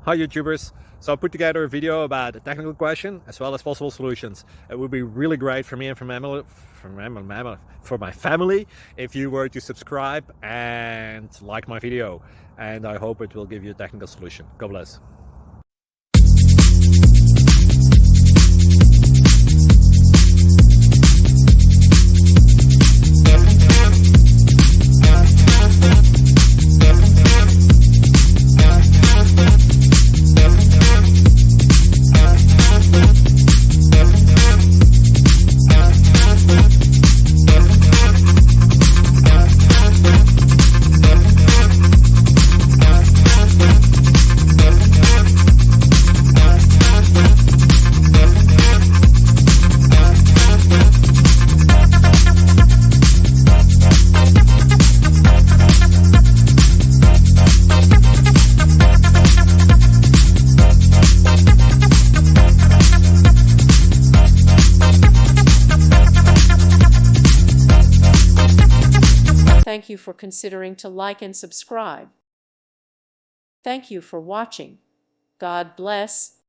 Hi YouTubers. So I put together a video about a technical question as well as possible solutions. It would be really great for me and for my family if you were to subscribe and like my video, and I hope it will give you a technical solution. God bless. Thank you for considering to like and subscribe. Thank you for watching. God bless.